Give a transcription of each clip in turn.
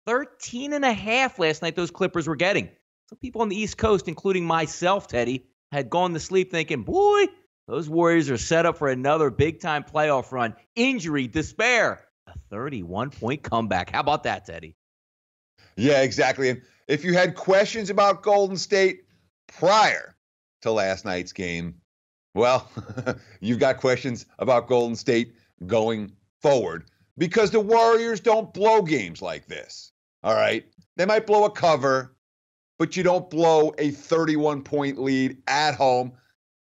13 and a half last night those Clippers were getting. Some people on the East Coast, including myself, Teddy, had gone to sleep thinking, boy, those Warriors are set up for another big-time playoff run. Injury, despair, a 31-point comeback. How about that, Teddy? Yeah, exactly. And if you had questions about Golden State prior to last night's game, well, you've got questions about Golden State going forward because the Warriors don't blow games like this, all right? They might blow a cover, but you don't blow a 31-point lead at home.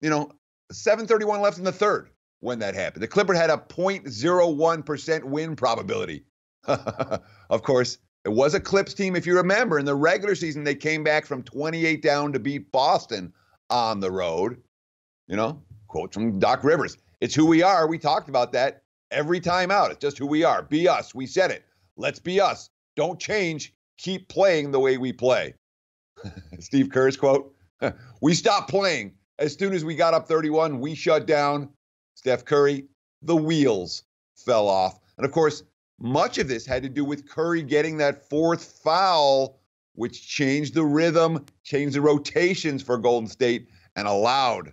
7:31 left in the third when that happened. The Clippers had a 0.01% win probability. Of course, it was a Clips team, if you remember. In the regular season, they came back from 28 down to beat Boston on the road. Quote from Doc Rivers. It's who we are. We talked about that every time out. It's just who we are. Be us. We said it. Let's be us. Don't change. Keep playing the way we play. Steve Kerr's quote. We stopped playing. As soon as we got up 31, we shut down. Steph Curry, the wheels fell off. And of course, much of this had to do with Curry getting that fourth foul, which changed the rhythm, changed the rotations for Golden State, and allowed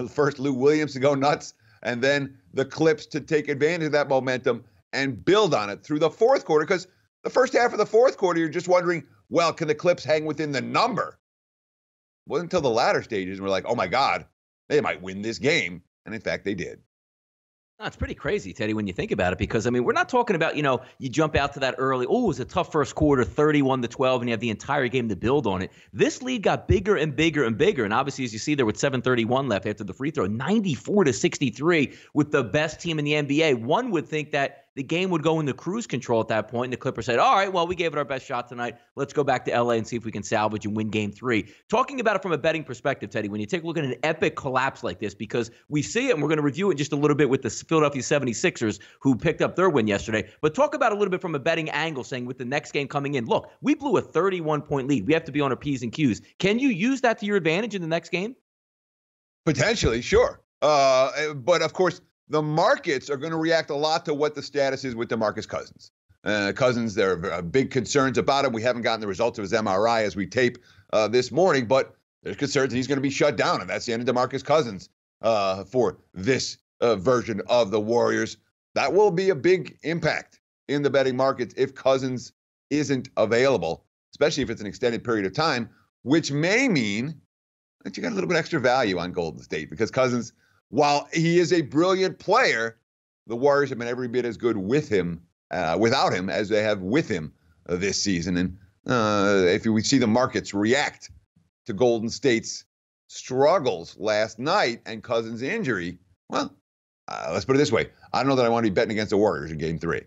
first Lou Williams to go nuts, and then the Clips to take advantage of that momentum and build on it through the fourth quarter. Because the first half of the fourth quarter, you're just wondering, well, can the Clips hang within the number? It wasn't until the latter stages we're like, oh my God, they might win this game. And in fact, they did. No, it's pretty crazy, Teddy, when you think about it, because, we're not talking about, you jump out to that early, it was a tough first quarter, 31-12, and you have the entire game to build on it. This lead got bigger and bigger and bigger, and obviously, as you see there with 7:31 left after the free throw, 94-63 with the best team in the NBA. One would think that the game would go into cruise control at that point, and the Clippers said, all right, well, we gave it our best shot tonight. Let's go back to L.A. and see if we can salvage and win Game 3. Talking about it from a betting perspective, Teddy, when you take a look at an epic collapse like this, because we see it, and we're going to review it just a little bit with the Philadelphia 76ers, who picked up their win yesterday, but talk about it a little bit from a betting angle, saying with the next game coming in, look, we blew a 31-point lead. We have to be on our P's and Q's. Can you use that to your advantage in the next game? Potentially, sure. But of course, the markets are going to react a lot to what the status is with DeMarcus Cousins. Cousins, there are big concerns about him. We haven't gotten the results of his MRI as we tape this morning, but there's concerns that he's going to be shut down, and that's the end of DeMarcus Cousins for this version of the Warriors. That will be a big impact in the betting markets if Cousins isn't available, especially if it's an extended period of time, which may mean that you got a little bit extra value on Golden State because Cousins, while he is a brilliant player, the Warriors have been every bit as good with him, without him, as they have with him this season. And if we see the markets react to Golden State's struggles last night and Cousins' injury, well, let's put it this way. I don't know that I want to be betting against the Warriors in Game 3.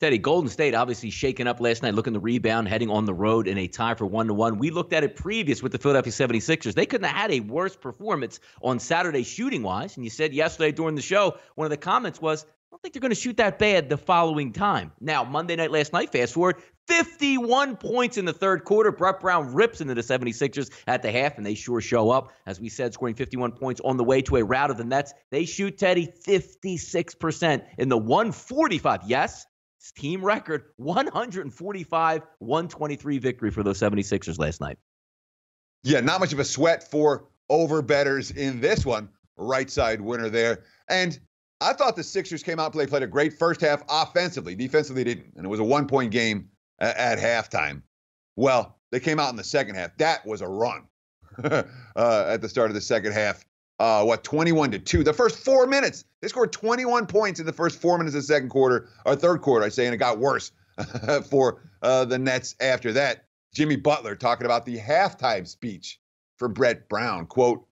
Teddy, Golden State obviously shaken up last night, looking to rebound, heading on the road in a tie for 1-1. We looked at it previous with the Philadelphia 76ers. They couldn't have had a worse performance on Saturday shooting-wise. And you said yesterday during the show, one of the comments was, I don't think they're going to shoot that bad the following time. Now, Monday night last night, fast forward, 51 points in the third quarter. Brett Brown rips into the 76ers at the half, and they sure show up. As we said, scoring 51 points on the way to a rout of the Nets. They shoot, Teddy, 56% in the 145. Yes. Team record 145-123 victory for those 76ers last night. Yeah, not much of a sweat for over-bettors in this one. Right side winner there. And I thought the Sixers came out and played a great first half offensively. Defensively, they didn't. And it was a one-point game at halftime. Well, they came out in the second half. That was a run at the start of the second half. 21-2. The first 4 minutes, they scored 21 points in the first 4 minutes of the second quarter, or third quarter, I say, and it got worse for the Nets after that. Jimmy Butler talking about the halftime speech for Brett Brown. Quote,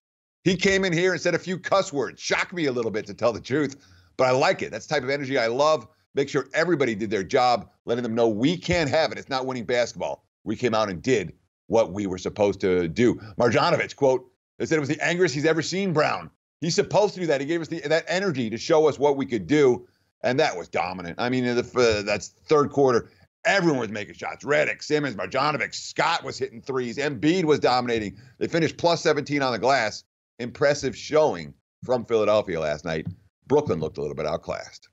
he came in here and said a few cuss words. Shocked me a little bit, to tell the truth, but I like it. That's the type of energy I love. Make sure everybody did their job, letting them know we can't have it. It's not winning basketball. We came out and did what we were supposed to do. Marjanovic, quote, they said it was the angriest he's ever seen Brown. He's supposed to do that. He gave us that energy to show us what we could do, and that was dominant. I mean, that's third quarter. Everyone was making shots. Redick, Simmons, Marjanovic, Scott was hitting threes. Embiid was dominating. They finished plus 17 on the glass. Impressive showing from Philadelphia last night. Brooklyn looked a little bit outclassed.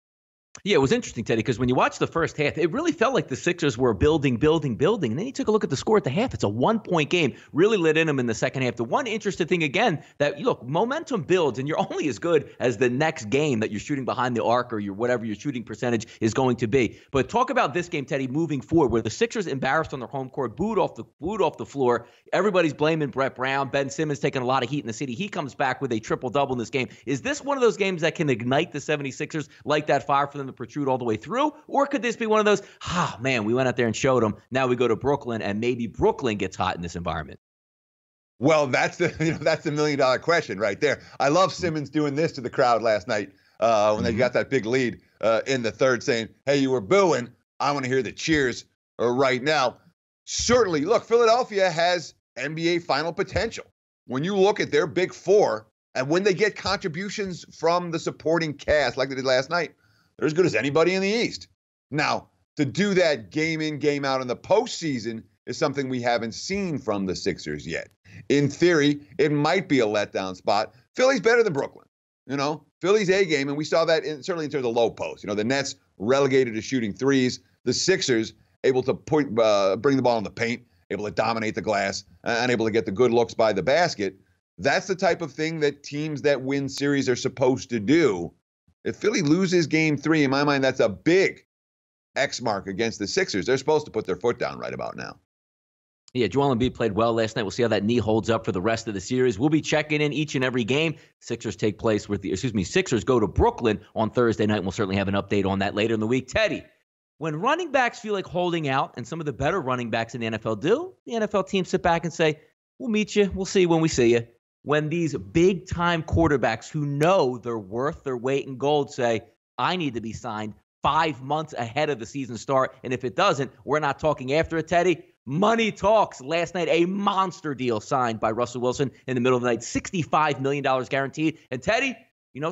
Yeah, it was interesting, Teddy, because when you watch the first half, it really felt like the Sixers were building. And then you took a look at the score at the half. It's a 1-point game. Really lit in them in the second half. The one interesting thing, again, that, look, momentum builds, and you're only as good as the next game that you're shooting behind the arc or whatever your shooting percentage is going to be. But talk about this game, Teddy, moving forward, where the Sixers embarrassed on their home court, booed off the floor. Everybody's blaming Brett Brown. Ben Simmons taking a lot of heat in the city. He comes back with a triple-double in this game. Is this one of those games that can ignite the 76ers, like that fire for them to protrude all the way through? Or could this be one of those, man, we went out there and showed them. Now we go to Brooklyn, and maybe Brooklyn gets hot in this environment? Well, that's the $1 million question right there. I love Simmons doing this to the crowd last night when they got that big lead in the third, saying, hey, you were booing. I want to hear the cheers right now. Certainly, look, Philadelphia has NBA final potential. When you look at their big four, and when they get contributions from the supporting cast like they did last night, they're as good as anybody in the East. Now, to do that game in, game out in the postseason is something we haven't seen from the Sixers yet. In theory, it might be a letdown spot. Philly's better than Brooklyn. Philly's A game, and we saw that certainly in terms of low post. The Nets relegated to shooting threes. The Sixers able to bring the ball in the paint, able to dominate the glass, and able to get the good looks by the basket. That's the type of thing that teams that win series are supposed to do. If Philly loses game 3, in my mind, that's a big X mark against the Sixers. They're supposed to put their foot down right about now. Yeah, Joel Embiid played well last night. We'll see how that knee holds up for the rest of the series. We'll be checking in each and every game. Sixers go to Brooklyn on Thursday night. We'll certainly have an update on that later in the week. Teddy, when running backs feel like holding out, and some of the better running backs in the NFL do, the NFL teams sit back and say, we'll meet you. We'll see you when we see you. When these big-time quarterbacks who know they're worth their weight in gold say, I need to be signed 5 months ahead of the season start, and if it doesn't, we're not talking after it, Teddy. Money talks. Last night, a monster deal signed by Russell Wilson in the middle of the night, $65 million guaranteed. And Teddy,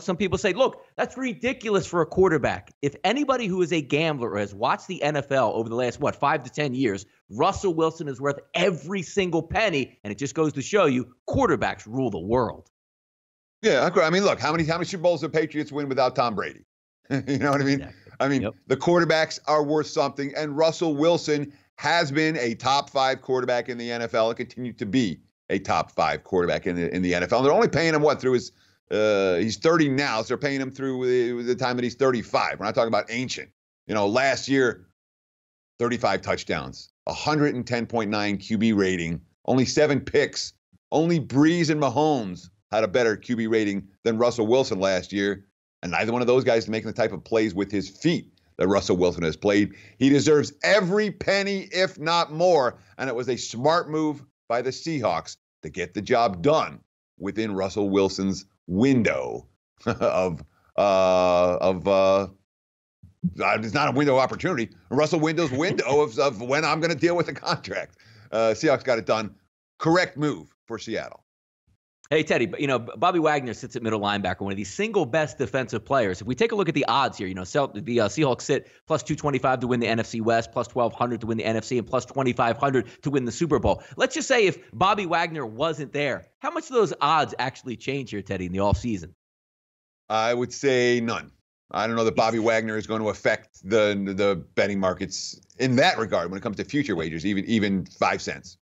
some people say, look, that's ridiculous for a quarterback. If anybody who is a gambler or has watched the NFL over the last, 5 to 10 years, Russell Wilson is worth every single penny, and it just goes to show you quarterbacks rule the world. Yeah, I mean, look, how many Super Bowls did the Patriots win without Tom Brady? You know what I mean? Exactly. I mean, The quarterbacks are worth something, and Russell Wilson has been a top 5 quarterback in the NFL and continued to be a top 5 quarterback in the NFL. They're only paying him through his he's 30 now, so they're paying him through the time that he's 35. We're not talking about ancient. Last year, 35 touchdowns, 110.9 QB rating, only 7 picks. Only Breeze and Mahomes had a better QB rating than Russell Wilson last year, and neither one of those guys is making the type of plays with his feet that Russell Wilson has played. He deserves every penny, if not more, and it was a smart move by the Seahawks to get the job done within Russell Wilson's window of it's not a window of opportunity. Russell Wilson's window of when I'm going to deal with the contract. Seahawks got it done. Correct move for Seattle. Hey, Teddy, Bobby Wagner sits at middle linebacker, one of the single best defensive players. If we take a look at the odds here, the Seahawks sit plus 225 to win the NFC West, plus 1,200 to win the NFC, and plus 2,500 to win the Super Bowl. Let's just say if Bobby Wagner wasn't there, how much do those odds actually change here, Teddy, in the offseason? I would say none. I don't know that Bobby Wagner is going to affect the betting markets in that regard when it comes to future wagers, even 5 cents.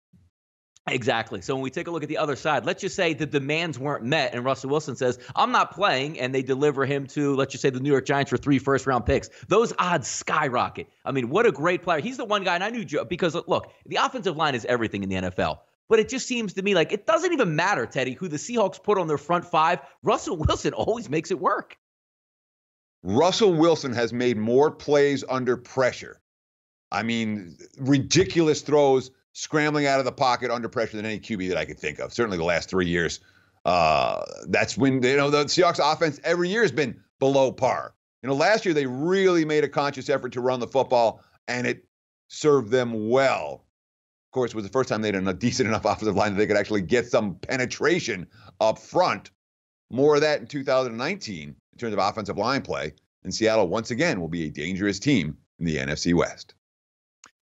Exactly. So when we take a look at the other side, let's just say the demands weren't met and Russell Wilson says, I'm not playing, and they deliver him to, let's just say, the New York Giants for 3 first-round picks. Those odds skyrocket. I mean, what a great player. He's the one guy, and I knew Joe, because, look, the offensive line is everything in the NFL. But it just seems to me like it doesn't even matter, Teddy, who the Seahawks put on their front 5. Russell Wilson always makes it work. Russell Wilson has made more plays under pressure. I mean, ridiculous throws, scrambling out of the pocket under pressure than any QB that I could think of. Certainly the last 3 years. That's when, the Seahawks offense every year has been below par. Last year they really made a conscious effort to run the football, and it served them well. Of course, it was the first time they had a decent enough offensive line that they could actually get some penetration up front. More of that in 2019 in terms of offensive line play. And Seattle, once again, will be a dangerous team in the NFC West.